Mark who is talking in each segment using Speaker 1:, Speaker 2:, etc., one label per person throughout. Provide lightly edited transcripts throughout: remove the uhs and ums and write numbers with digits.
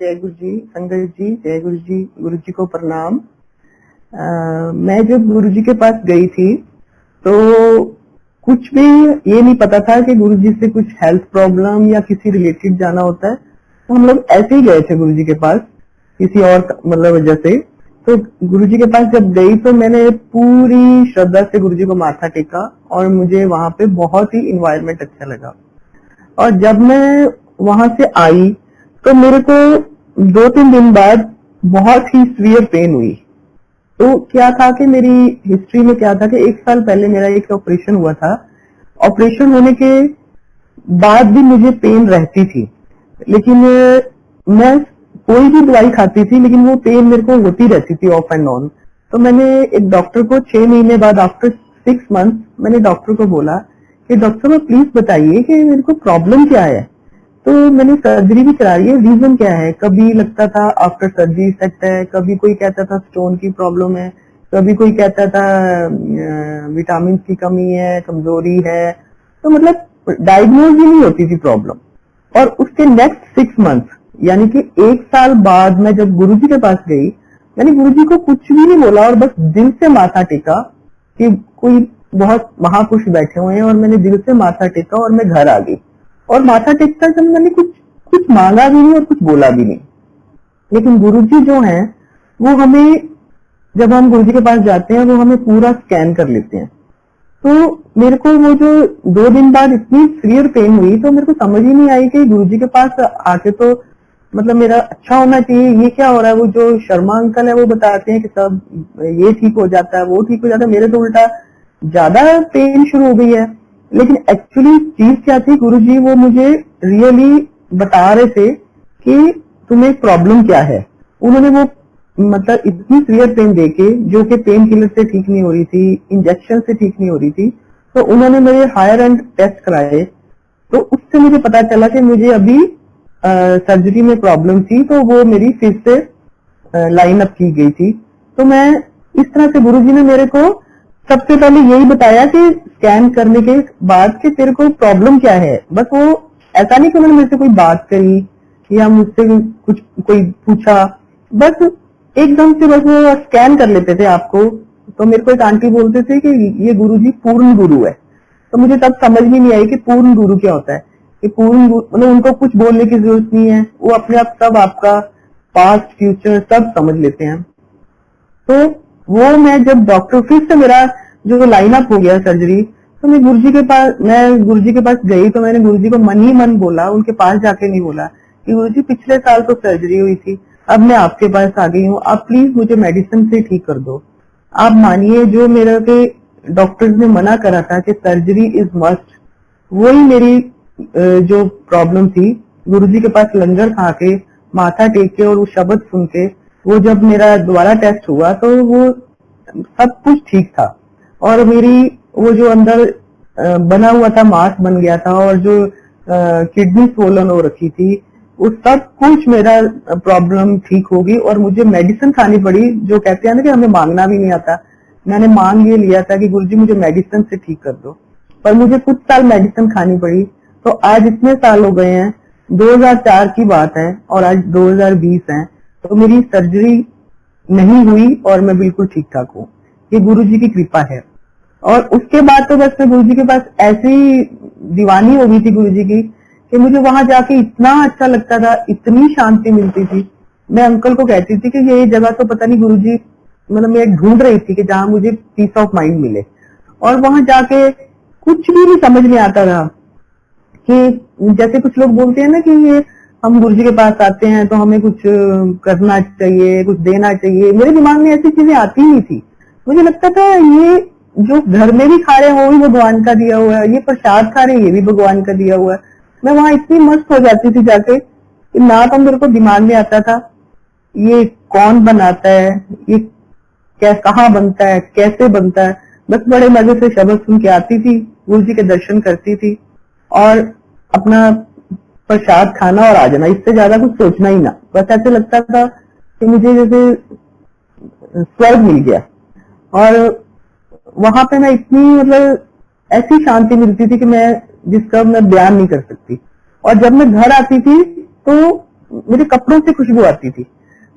Speaker 1: जय गुरु जी, संगत जी, जय गुरु जी को प्रणाम। मैं जब गुरु जी के पास गई थी तो कुछ भी ये नहीं पता था कि गुरु जी से कुछ हेल्थ प्रॉब्लम या किसी रिलेटेड जाना होता है। तो हम लोग ऐसे ही गए थे गुरु जी के पास किसी और मतलब वजह से। तो गुरु जी के पास जब गई तो मैंने पूरी श्रद्धा से गुरु जी को माथा टेका और मुझे वहां पे बहुत ही इन्वायरमेंट अच्छा लगा। और जब मैं वहां से आई तो मेरे को 2-3 दिन बाद बहुत ही सीवियर पेन हुई। तो क्या था कि मेरी हिस्ट्री में क्या था कि 1 साल पहले मेरा एक ऑपरेशन हुआ था। ऑपरेशन होने के बाद भी मुझे पेन रहती थी, लेकिन मैं कोई भी दवाई खाती थी लेकिन वो पेन मेरे को होती रहती थी ऑफ एंड ऑन। तो मैंने एक डॉक्टर को 6 महीने बाद आफ्टर 6 मंथ मैंने डॉक्टर को बोला कि डॉक्टर साहब प्लीज बताइए कि मेरे को प्रॉब्लम क्या है। तो मैंने सर्जरी भी करा रही है, रीजन क्या है। कभी लगता था आफ्टर सर्जरी सेट है, कभी कोई कहता था स्टोन की प्रॉब्लम है, कभी कोई कहता था विटामिन की कमी है, कमजोरी है। तो मतलब डायग्नोज ही नहीं होती थी प्रॉब्लम। और उसके नेक्स्ट 6 मंथ यानी कि 1 साल बाद मैं जब गुरुजी के पास गई, मैंने गुरुजी को कुछ भी नहीं बोला और बस दिल से माथा टेका कि कोई बहुत महापुरुष बैठे हुए हैं, और मैंने दिल से माथा टेका और मैं घर आ गई। और माथा टेकता जब मैंने कुछ मांगा भी नहीं और कुछ बोला भी नहीं। लेकिन गुरुजी जो हैं वो हमें, जब हम गुरुजी के पास जाते हैं वो हमें पूरा स्कैन कर लेते हैं। तो मेरे को वो जो 2 दिन बाद इतनी सीवियर पेन हुई तो मेरे को समझ ही नहीं आई कि गुरुजी के पास आके तो मतलब मेरा अच्छा होना चाहिए, ये क्या हो रहा है। वो जो शर्मा अंकल है वो बताते हैं कि सब ये ठीक हो जाता है, वो ठीक हो जाता है, मेरे तो उल्टा ज्यादा पेन शुरू हो गई है। लेकिन एक्चुअली चीज क्या थी, गुरुजी वो मुझे रियली बता रहे थे कि तुम्हें प्रॉब्लम क्या है। उन्होंने वो मतलब इतनी सीवियर पेन देके, जो कि पेन किलर से ठीक नहीं हो रही थी, इंजेक्शन से ठीक नहीं हो रही थी, तो उन्होंने मेरे हायर एंड टेस्ट कराए। तो उससे मुझे पता चला कि मुझे अभी सर्जरी में प्रॉब्लम थी, तो वो मेरी फिर से लाइन अप की गई थी। तो मैं इस तरह से गुरुजी ने मेरे को सबसे पहले यही बताया कि स्कैन करने के बाद कि तेरे को प्रॉब्लम क्या है। बस वो ऐसा नहीं कि उन्होंने मेरे से कोई बात करी या मुझसे कुछ कोई पूछा, बस एकदम से बस वो स्कैन कर लेते थे आपको। तो मेरे को एक आंटी बोलते थे कि ये गुरुजी पूर्ण गुरु है। तो मुझे तब समझ में नहीं आई कि पूर्ण गुरु क्या होता है। कि पूर्ण गुरु मतलब उनको कुछ बोलने की जरूरत नहीं है, वो अपने आप सब आपका पास्ट फ्यूचर सब समझ लेते हैं। तो वो मैं जब डॉक्टर फिर से मेरा जो लाइन अप हो गया सर्जरी, तो मैं गुरुजी के पास गई। तो मैंने गुरुजी को मन ही मन बोला, उनके पास जाके नहीं बोला कि गुरुजी पिछले साल तो सर्जरी हुई थी, अब मैं आपके पास आ गई हूँ, आप प्लीज मुझे मेडिसिन से ठीक कर दो। आप मानिए जो मेरे के डॉक्टर्स ने मना करा था कि सर्जरी इज मस्ट, वही मेरी जो प्रॉब्लम थी, गुरुजी के पास लंगर खा के माथा टेक के और वो शब्द सुन के, वो जब मेरा दोबारा टेस्ट हुआ तो वो सब कुछ ठीक था। और मेरी वो जो अंदर बना हुआ था मांस बन गया था, और जो किडनी स्वोलन हो रखी थी, वो सब कुछ मेरा प्रॉब्लम ठीक होगी। और मुझे मेडिसिन खानी पड़ी, जो कहते हैं ना कि हमें मांगना भी नहीं आता। मैंने मांग ये लिया था कि गुरुजी मुझे मेडिसिन से ठीक कर दो, पर मुझे कुछ साल मेडिसिन खानी पड़ी। तो आज इतने साल हो गए हैं, 2004 की बात है और आज 2020 है, तो मेरी सर्जरी नहीं हुई और मैं बिल्कुल ठीक ठाक हूँ। ये गुरुजी की कृपा है। और उसके बाद तो बस मैं गुरुजी के पास ऐसी दीवानी हो गई थी गुरुजी की कि मुझे वहां जाके इतना अच्छा लगता था, इतनी शांति मिलती थी। मैं अंकल को कहती थी कि ये जगह तो पता नहीं गुरुजी, मतलब मैं ढूंढ रही थी कि जहां मुझे पीस ऑफ माइंड मिले। और वहां जाके कुछ भी नहीं समझ में आता था कि जैसे कुछ लोग बोलते हैं ना कि ये हम गुरुजी के पास आते हैं तो हमें कुछ करना चाहिए, कुछ देना चाहिए। मेरे दिमाग में ऐसी चीजें आती नहीं थी। मुझे लगता था ये जो घर में भी खा रहे हैं वो भी भगवान का दिया हुआ है, ये प्रसाद खा रहे हैं ये भी भगवान का दिया हुआ है। मैं वहां इतनी मस्त हो जाती थी जाके कि ना तो मेरे को दिमाग में आता था ये कौन बनाता है, ये कहाँ बनता है, कैसे बनता है। बस बड़े मजे से शब्द सुन के आती थी, गुरुजी के दर्शन करती थी और अपना प्रसाद खाना और आ जाना, इससे ज्यादा कुछ सोचना ही ना। बस ऐसे लगता था कि मुझे जैसे स्वर्ग मिल गया। और वहां पे मैं इतनी मतलब ऐसी शांति मिलती थी कि मैं जिसका मैं बयान नहीं कर सकती। और जब मैं घर आती थी तो मेरे कपड़ों से खुशबू आती थी,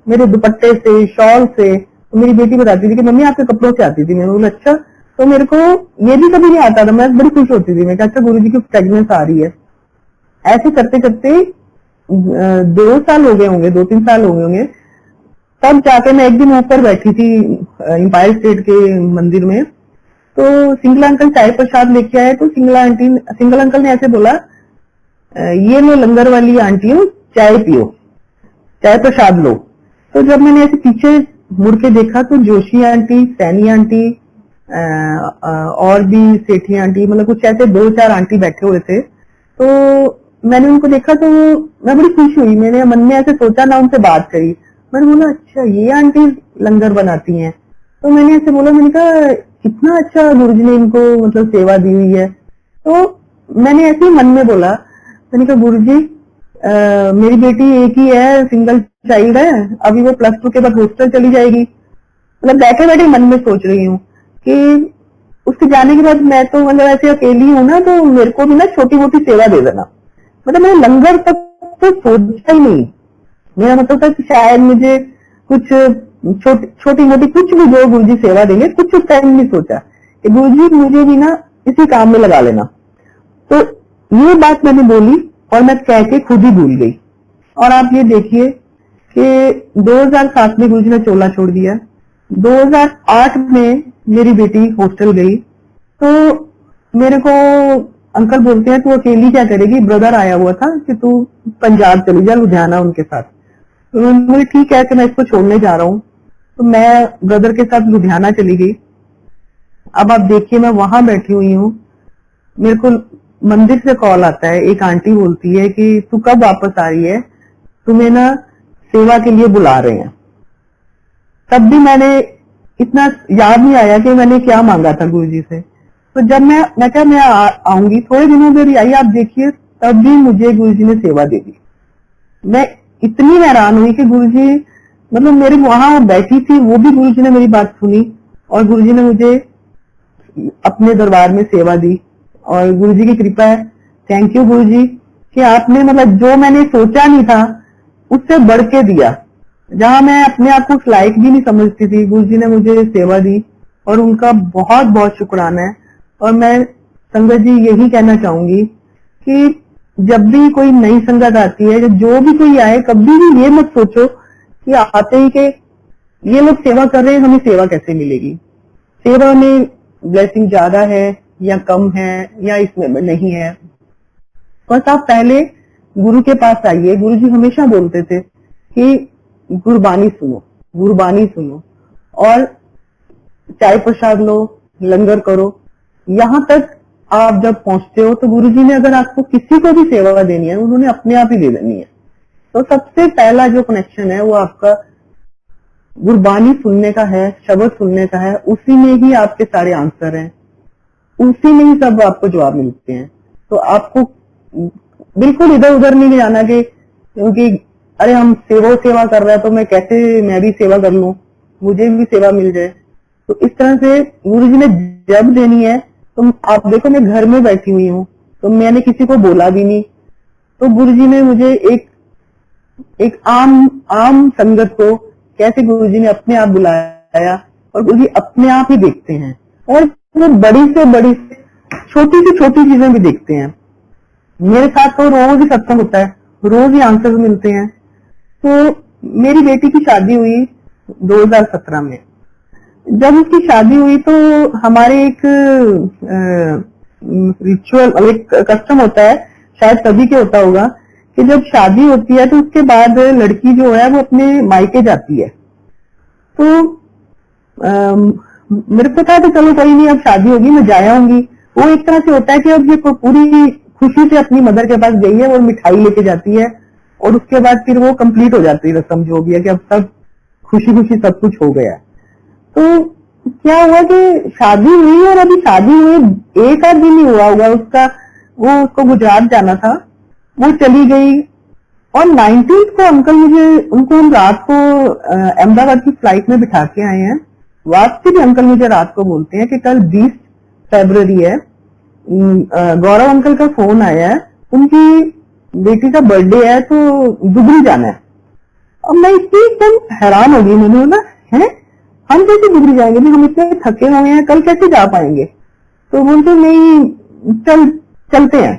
Speaker 1: मेरे दुपट्टे से, शॉल से। तो मेरी बेटी बताती थी कि मम्मी आपके कपड़ों से आती थी। मैंने बोला अच्छा। तो मेरे को ये भी कभी नहीं आता था, मैं बड़ी खुश होती थी। मैं कहा अच्छा गुरुजी की फ्रेग्रेंस आ रही है। ऐसे करते करते 2 साल हो गए होंगे, 2-3 साल हो गए होंगे। तब जाके मैं एक दिन ऊपर बैठी थी एम्पायर स्टेट के मंदिर में, तो सिंगला अंकल चाय प्रसाद लेके आए। तो सिंगल अंकल ने ऐसे बोला, ये लो लंगर वाली आंटी हो, चाय पियो, चाय प्रसाद लो। तो जब मैंने ऐसे पीछे मुड़ के देखा तो जोशी आंटी, सैनी आंटी, और भी सेठी आंटी, मतलब कुछ ऐसे 2-4 आंटी बैठे हुए थे। तो मैंने उनको देखा तो मैं बड़ी खुश हुई। मैंने मन में ऐसे सोचा, ना उनसे बात करी। मैंने बोला अच्छा ये आंटी लंगर बनाती हैं। तो मैंने ऐसे बोला, मैंने कहा कितना अच्छा गुरुजी ने इनको मतलब सेवा दी हुई है। तो मैंने ऐसे ही मन में बोला, मैंने कहा गुरुजी मेरी बेटी एक ही है, सिंगल चाइल्ड है, अभी वो +2 के बाद हॉस्टल चली जाएगी। मतलब बैठे बैठे मन में सोच रही हूँ कि उसके जाने के बाद मैं तो मतलब ऐसे अकेली हूँ ना, तो मेरे को भी ना छोटी मोटी सेवा दे देना। मतलब मैंने लंगर तक तो सोचा ही नहीं। मेरा मतलब था कि शायद मुझे कुछ छोटी मोटी कुछ भी जो गुरुजी सेवा देंगे, कुछ उस टाइम नहीं सोचा कि गुरुजी मुझे भी ना इसी काम में लगा लेना। तो ये बात मैंने बोली और मैं कह के खुद ही भूल गई। और आप ये देखिए कि 2007 में गुरुजी ने चोला छोड़ दिया, 2008 में मेरी बेटी हॉस्टल गई। तो मेरे को अंकल बोलते हैं तू अकेली क्या करेगी, ब्रदर आया हुआ था कि तू पंजाब चली जा, लुधियाना उनके साथ। तो मैंने बोली ठीक है कि मैं इसको छोड़ने जा रहा हूँ। तो मैं ब्रदर के साथ लुधियाना चली गई। अब आप देखिए मैं वहां बैठी हुई हूँ, मेरे को मंदिर से कॉल आता है, एक आंटी बोलती है कि तू कब वापस आ रही है, तुम्हें ना सेवा के लिए बुला रहे हैं। तब भी मैंने इतना याद नहीं आया कि मैंने क्या मांगा था गुरुजी से। तो जब मैं क्या मैं आऊंगी, थोड़े दिनों में आई, आप देखिए तब भी मुझे गुरुजी ने सेवा दे दी। मैं इतनी हैरान हुई कि गुरुजी मतलब मेरे वहां बैठी थी, वो भी गुरुजी ने मेरी बात सुनी और गुरुजी ने मुझे अपने दरबार में सेवा दी। और गुरुजी की कृपा है, थैंक यू गुरुजी कि आपने मतलब जो मैंने सोचा नहीं था उससे बढ़ के दिया। जहां मैं अपने आप को उस लायक भी नहीं समझती थी, गुरुजी ने मुझे सेवा दी और उनका बहुत बहुत शुक्राना है। और मैं संगत जी यही कहना चाहूंगी कि जब भी कोई नई संगत आती है, जो भी कोई आए, कभी भी ये मत सोचो कि आते ही के ये लोग सेवा कर रहे हैं, हमें सेवा कैसे मिलेगी। सेवा में ब्लेसिंग ज्यादा है या कम है या इसमें नहीं है, बस आप पहले गुरु के पास आइए। गुरु जी हमेशा बोलते थे कि गुरबानी सुनो, गुरबानी सुनो और चाय प्रसाद लो, लंगर करो। यहाँ तक आप जब पहुंचते हो तो गुरुजी ने अगर आपको किसी को भी सेवा देनी है, उन्होंने अपने आप ही दे देनी है। तो सबसे पहला जो कनेक्शन है वो आपका गुरबानी सुनने का है, शब्द सुनने का है। उसी में ही आपके सारे आंसर हैं, उसी में ही सब आपको जवाब मिलते हैं। तो आपको बिल्कुल इधर उधर नहीं जाना कि क्योंकि अरे हम सेवा कर रहे हैं तो मैं भी सेवा कर लूं, मुझे भी सेवा मिल जाए। तो इस तरह से गुरुजी ने जब देनी है, तो आप देखो मैं घर में बैठी हुई हूँ, तो मैंने किसी को बोला भी नहीं। तो गुरुजी ने मुझे एक आम संगत को कैसे गुरुजी ने अपने आप बुलाया और गुरुजी अपने आप ही देखते हैं और वो बड़ी से बड़ी छोटी से छोटी चीजें भी देखते हैं। मेरे साथ तो रोज ही सत्संग होता है, रोज ही आंसर मिलते हैं। तो मेरी बेटी की शादी हुई 2017 में। जब उसकी शादी हुई तो हमारे एक रिचुअल, एक कस्टम होता है, शायद सभी के होता होगा कि जब शादी होती है तो उसके बाद लड़की जो है वो अपने मायके जाती है। तो मेरे को था कि चलो कोई नहीं, अब शादी होगी मैं जाया आऊंगी। वो एक तरह से होता है कि अब ये पूरी खुशी से अपनी मदर के पास गई है और मिठाई लेके जाती है और उसके बाद फिर वो कंप्लीट हो जाती है रस्म जो भी है कि अब सब खुशी खुशी सब कुछ हो गया। तो क्या हुआ कि शादी हुई और अभी शादी हुई 1 आध दिन ही हुआ होगा उसका, वो उसको गुजरात जाना था, वो चली गई। और 19 को अंकल उनको हम रात को अहमदाबाद की फ्लाइट में बिठा के आए हैं। वापसी भी अंकल मुझे रात को बोलते हैं कि कल 20 फरवरी है, गौरव अंकल का फोन आया है, उनकी बेटी का बर्थडे है तो दुबरी जाना है। अब मैं इतनी एकदम हैरान हो गई, मैंने बोला है हम कैसे दुबरी जाएंगे, हम इतने थके हुए हैं, कल कैसे जा पाएंगे। तो बोलते नहीं चलते हैं,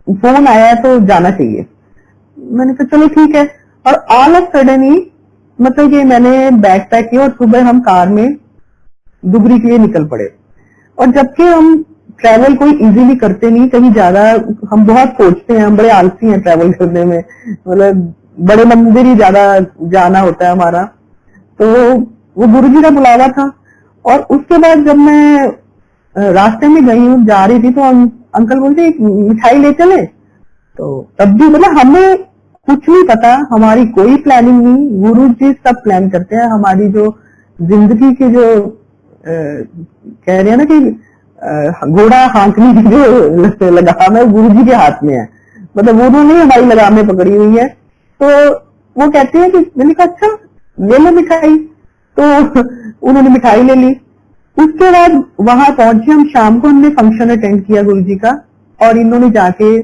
Speaker 1: फोन आया है तो जाना चाहिए। मैंने कहा चलो ठीक है। और ऑल ऑफ सडन ही मतलब कि मैंने बैग पैक किया और सुबह हम कार में दुबरी के लिए निकल पड़े। और जबकि हम ट्रैवल कोई इजीली करते नहीं, कहीं ज्यादा हम बहुत सोचते हैं, हम बड़े आलसी हैं ट्रैवल करने में, मतलब बड़े मंदिर ही ज्यादा जाना होता है हमारा। तो वो गुरुजी का बुलावा था। और उसके बाद जब मैं रास्ते में गई हूँ, जा रही थी, तो अंकल बोलते एक मिठाई ले चले। तो तब भी मतलब हमें कुछ नहीं पता, हमारी कोई प्लानिंग नहीं, गुरु जी सब प्लान करते हैं। हमारी जो जिंदगी के जो कह रहे हैं ना कि घोड़ा हाँकने की जो लगाम है गुरु जी के हाथ में है, मतलब उन्होंने हमारी लगामें पकड़ी हुई है। तो वो कहते हैं कि मैंने कहा अच्छा ले लो मिठाई, तो उन्होंने मिठाई ले ली। उसके बाद वहां पहुंचे हम, शाम को हमने फंक्शन अटेंड किया गुरु जी का, और इन्होंने जाके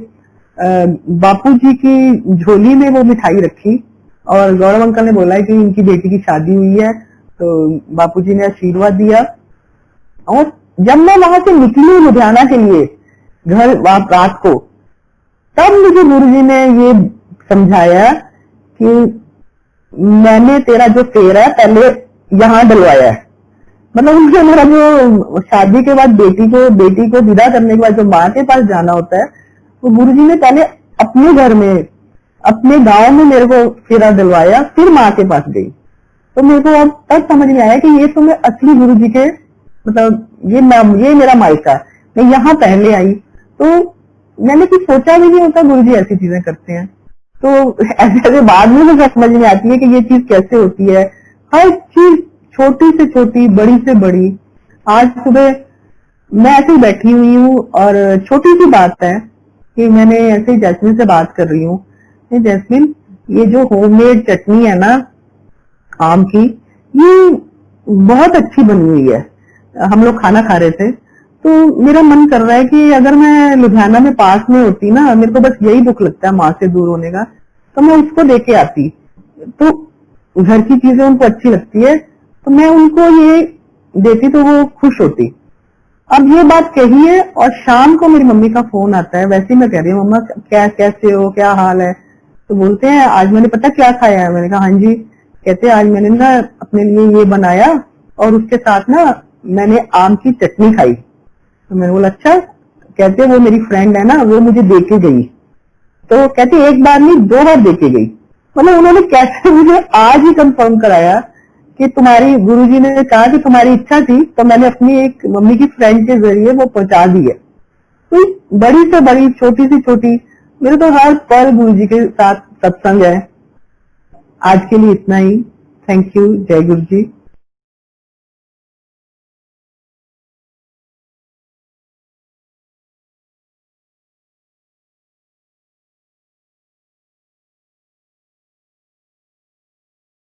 Speaker 1: बापू जी की झोली में वो मिठाई रखी और गौरव अंकल ने बोला है कि इनकी बेटी की शादी हुई है, तो बापू जी ने आशीर्वाद दिया। और जब मैं वहां से निकली लुधियाना के लिए घर रात को, तब मुझे गुरुजी ने ये समझाया कि मैंने तेरा जो फेरा है पहले यहाँ डलवाया है। मतलब उनसे मेरा जो शादी के बाद बेटी को विदा करने के बाद जो माँ के पास जाना होता है, वो गुरुजी ने पहले अपने घर में अपने गांव में मेरे को फेरा डलवाया, फिर माँ के पास गई। तो मेरे को अब तब समझ में आया कि ये तो मैं असली गुरुजी के मतलब ये मेरा मायका है। मैं यहाँ पहले आई तो मैंने कुछ सोचा भी नहीं होता गुरुजी ऐसी चीजें करते हैं। तो ऐसे बाद में मुझे समझ में आती है कि ये चीज कैसे होती है। हर चीज छोटी से छोटी, बड़ी से बड़ी। आज सुबह मैं ऐसे ही बैठी हुई हूँ और छोटी सी बात है कि मैंने ऐसे ही जैस्मिन से बात कर रही हूँ, जैस्मिन ये जो होममेड चटनी है ना आम की, ये बहुत अच्छी बनी हुई है। हम लोग खाना खा रहे थे तो मेरा मन कर रहा है कि अगर मैं लुधियाना में पास में होती ना, मेरे को बस यही दुख लगता है माँ से दूर होने का, तो मैं उसको लेके आती। तो घर की चीजें उनको अच्छी लगती है तो मैं उनको ये देती तो वो खुश होती। अब ये बात कही है और शाम को मेरी मम्मी का फोन आता है, वैसे ही मैं कह रही हूँ मम्मा कैसे हो, क्या हाल है। तो बोलते हैं आज मैंने पता क्या खाया है। मैंने कहा हाँ जी। कहते आज मैंने ना अपने लिए ये बनाया और उसके साथ ना मैंने आम की चटनी खाई। तो मैंने बोला अच्छा। कहते वो मेरी फ्रेंड है ना, वो मुझे दे के गई। तो कहते एक बार नहीं 2 बार दे के गई। मतलब उन्होंने कैसे मुझे आज ही कंफर्म कराया कि तुम्हारी गुरुजी ने कहा कि तुम्हारी इच्छा थी तो मैंने अपनी एक मम्मी की फ्रेंड के जरिए वो पहुंचा दी है। तो बड़ी से बड़ी, छोटी से छोटी, मेरे तो हर पल गुरुजी के साथ सत्संग है। आज के लिए इतना ही। Thank you. जय गुरु जी।